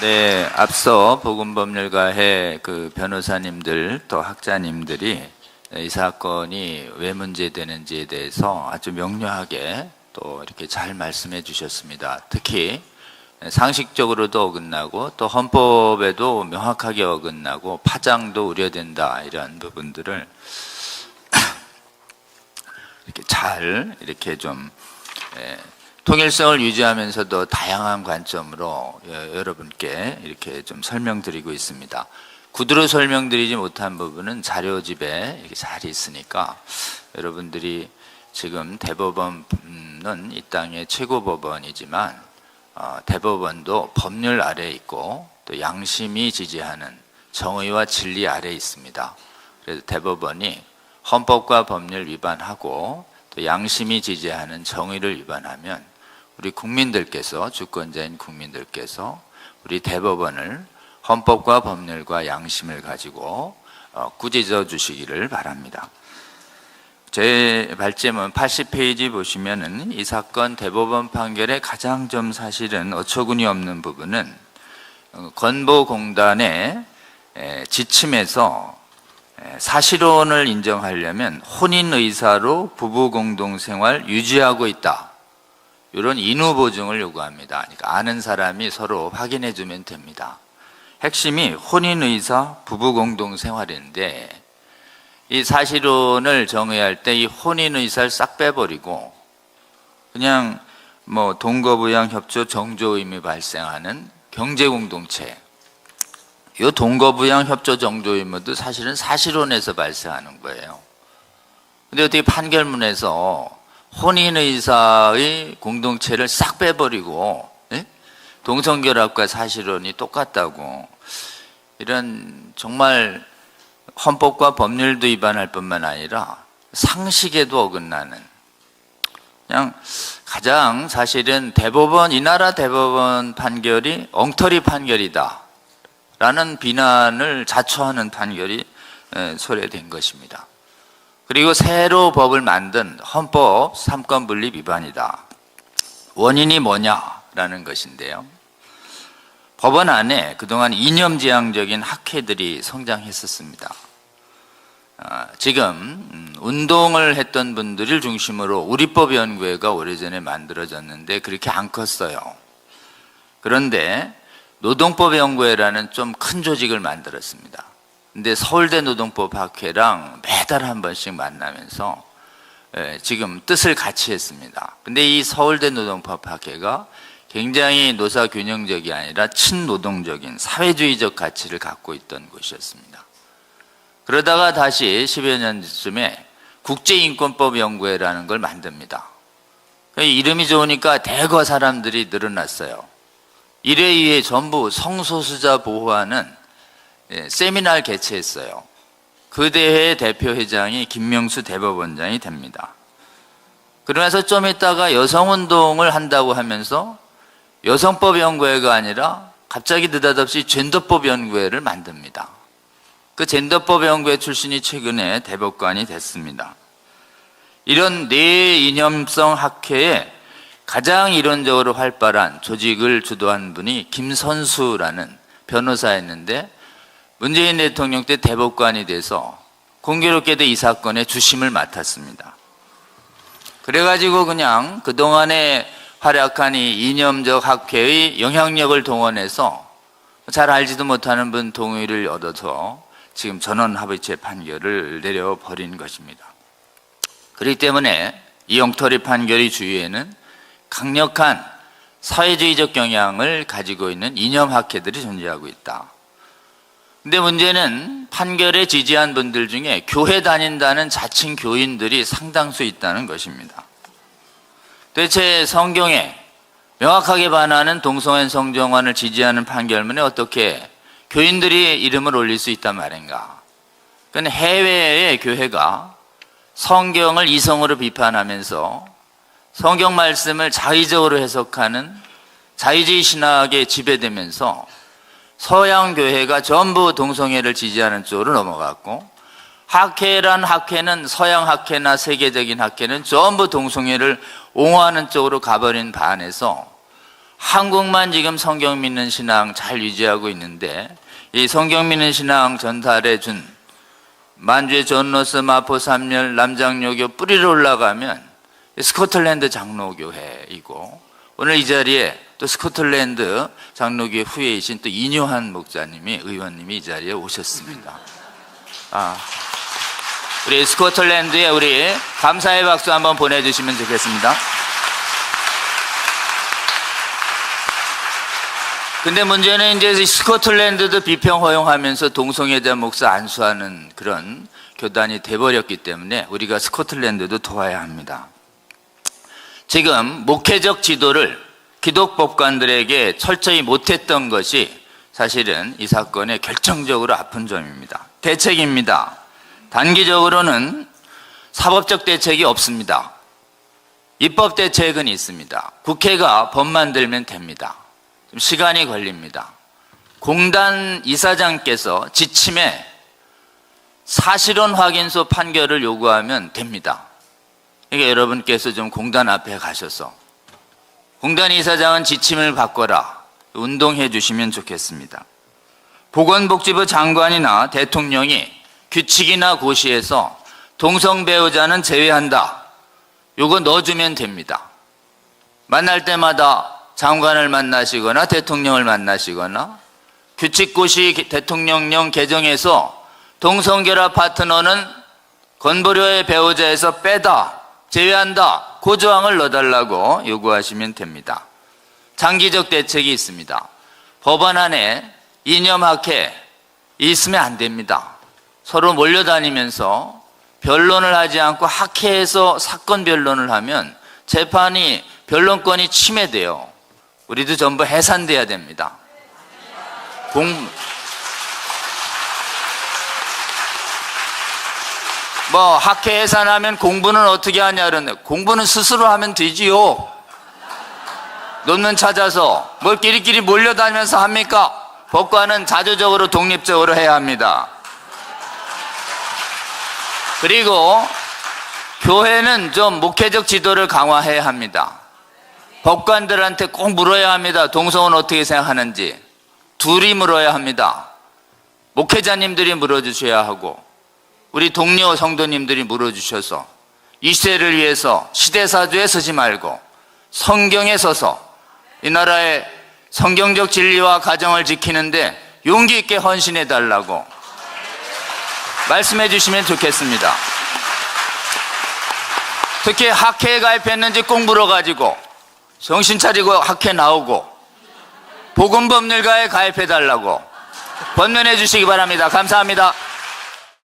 네, 앞서 보건법률가의 그 변호사님들 또 학자님들이 이 사건이 왜 문제되는지에 대해서 아주 명료하게 또 이렇게 잘 말씀해 주셨습니다. 특히 상식적으로도 어긋나고 또 헌법에도 명확하게 어긋나고 파장도 우려된다, 이런 부분들을 이렇게 잘 이렇게 좀 통일성을 유지하면서도 다양한 관점으로 여러분께 이렇게 좀 설명드리고 있습니다. 구두로 설명드리지 못한 부분은 자료집에 이렇게 잘 있으니까 여러분들이 지금 대법원은 이 땅의 최고법원이지만 대법원도 법률 아래에 있고 또 양심이 지지하는 정의와 진리 아래에 있습니다. 그래서 대법원이 헌법과 법률 위반하고 또 양심이 지지하는 정의를 위반하면 우리 국민들께서, 주권자인 국민들께서 우리 대법원을 헌법과 법률과 양심을 가지고 꾸짖어 주시기를 바랍니다. 제 발제문 80페이지 보시면은 이 사건 대법원 판결의 가장 좀 사실은 어처구니 없는 부분은 건보공단의 지침에서 사실혼을 인정하려면 혼인의사로 부부공동생활 유지하고 있다, 이런 인후보증을 요구합니다. 그러니까 아는 사람이 서로 확인해 주면 됩니다. 핵심이 혼인의사 부부공동생활인데 이 사실혼을 정의할 때 이 혼인의사를 싹 빼버리고 그냥 뭐 동거부양 협조 정조 의무이 발생하는 경제공동체, 이 동거부양 협조 정조 의무도 사실은 사실혼에서 발생하는 거예요. 근데 어떻게 판결문에서 혼인의사의 공동체를 싹 빼버리고 동성결합과 사실혼이 똑같다고, 이런 정말 헌법과 법률도 위반할 뿐만 아니라 상식에도 어긋나는, 그냥 가장 사실은 대법원, 이 나라 대법원 판결이 엉터리 판결이다 라는 비난을 자초하는 판결이 소례된 것입니다. 그리고 새로 법을 만든 헌법 3권 분립 위반이다. 원인이 뭐냐라는 것인데요, 법원 안에 그동안 이념지향적인 학회들이 성장했었습니다. 지금 운동을 했던 분들을 중심으로 우리법연구회가 오래전에 만들어졌는데 그렇게 안 컸어요. 그런데 노동법연구회라는 좀 큰 조직을 만들었습니다. 근데 서울대 노동법학회랑 매달 한 번씩 만나면서 지금 뜻을 같이 했습니다. 근데 이 서울대 노동법학회가 굉장히 노사균형적이 아니라 친노동적인 사회주의적 가치를 갖고 있던 곳이었습니다. 그러다가 다시 10여 년쯤에 국제인권법연구회라는 걸 만듭니다. 이름이 좋으니까 대거 사람들이 늘어났어요. 이래 의해 전부 성소수자 보호하는 세미나를 개최했어요. 그 대회의 대표회장이 김명수 대법원장이 됩니다. 그러면서 좀 있다가 여성운동을 한다고 하면서 여성법연구회가 아니라 갑자기 느닷없이 젠더법연구회를 만듭니다. 그 젠더법연구회 출신이 최근에 대법관이 됐습니다. 이런 뇌이념성 학회에 가장 이론적으로 활발한 조직을 주도한 분이 김선수라는 변호사였는데 문재인 대통령 때 대법관이 돼서 공교롭게도 이 사건의 주심을 맡았습니다. 그래가지고 그냥 그동안에 활약한 이 이념적 학회의 영향력을 동원해서 잘 알지도 못하는 분 동의를 얻어서 지금 전원합의체 판결을 내려버린 것입니다. 그렇기 때문에 이 엉터리 판결의 주위에는 강력한 사회주의적 경향을 가지고 있는 이념학회들이 존재하고 있다. 근데 문제는 판결에 지지한 분들 중에 교회 다닌다는 자칭 교인들이 상당수 있다는 것입니다. 도대체 성경에 명확하게 반하는 동성애 성정환을 지지하는 판결문에 어떻게 교인들이 이름을 올릴 수 있단 말인가? 그건 해외의 교회가 성경을 이성으로 비판하면서 성경 말씀을 자의적으로 해석하는 자유주의 신학에 지배되면서 서양 교회가 전부 동성애를 지지하는 쪽으로 넘어갔고, 학회란 학회는 서양 학회나 세계적인 학회는 전부 동성애를 옹호하는 쪽으로 가버린 반에서 한국만 지금 성경 믿는 신앙 잘 유지하고 있는데, 이 성경 믿는 신앙 전달해 준 만주의 존로스 마포 3열 남장로교 뿌리로 올라가면 스코틀랜드 장로교회이고, 오늘 이 자리에 또 스코틀랜드 장로교회 후예이신 또 이뇨한 목사님이, 의원님이 이 자리에 오셨습니다. 우리 스코틀랜드에 우리 감사의 박수 한번 보내주시면 좋겠습니다. 근데 문제는 이제 스코틀랜드도 비평 허용하면서 동성애자 목사 안수하는 그런 교단이 돼버렸기 때문에 우리가 스코틀랜드도 도와야 합니다. 지금 목회적 지도를 기독법관들에게 철저히 못했던 것이 사실은 이 사건의 결정적으로 아픈 점입니다. 대책입니다. 단기적으로는 사법적 대책이 없습니다. 입법 대책은 있습니다. 국회가 법 만들면 됩니다. 좀 시간이 걸립니다. 공단 이사장께서 지침에 사실혼 확인서 판결을 요구하면 됩니다. 그러니까 여러분께서 좀 공단 앞에 가셔서 공단 이사장은 지침을 바꿔라, 운동해 주시면 좋겠습니다. 보건복지부 장관이나 대통령이 규칙이나 고시에서 동성 배우자는 제외한다, 요거 넣어주면 됩니다. 만날 때마다 장관을 만나시거나 대통령을 만나시거나 규칙고시 대통령령 개정에서 동성결합 파트너는 건보료의 배우자에서 빼다, 제외한다, 그 조항을 넣어달라고 요구하시면 됩니다. 장기적 대책이 있습니다. 법안 안에 이념학회 있으면 안 됩니다. 서로 몰려다니면서 변론을 하지 않고 학회에서 사건 변론을 하면 재판이, 변론권이 침해돼요. 우리도 전부 해산돼야 됩니다. 학회 해산하면 공부는 어떻게 하냐 그러는데, 공부는 스스로 하면 되지요. 논문 찾아서 뭘 끼리끼리 몰려다니면서 합니까? 법관은 자주적으로 독립적으로 해야 합니다. 그리고 교회는 좀 목회적 지도를 강화해야 합니다. 법관들한테 꼭 물어야 합니다. 동성은 어떻게 생각하는지. 둘이 물어야 합니다. 목회자님들이 물어주셔야 하고 우리 동료 성도님들이 물어주셔서 이 시대를 위해서 시대사주에 서지 말고 성경에 서서 이 나라의 성경적 진리와 가정을 지키는데 용기 있게 헌신해 달라고 말씀해 주시면 좋겠습니다. 특히 학회에 가입했는지 꼭 물어가지고 정신 차리고 학회 나오고 복음법률가에 가입해 달라고 권면해 주시기 바랍니다. 감사합니다.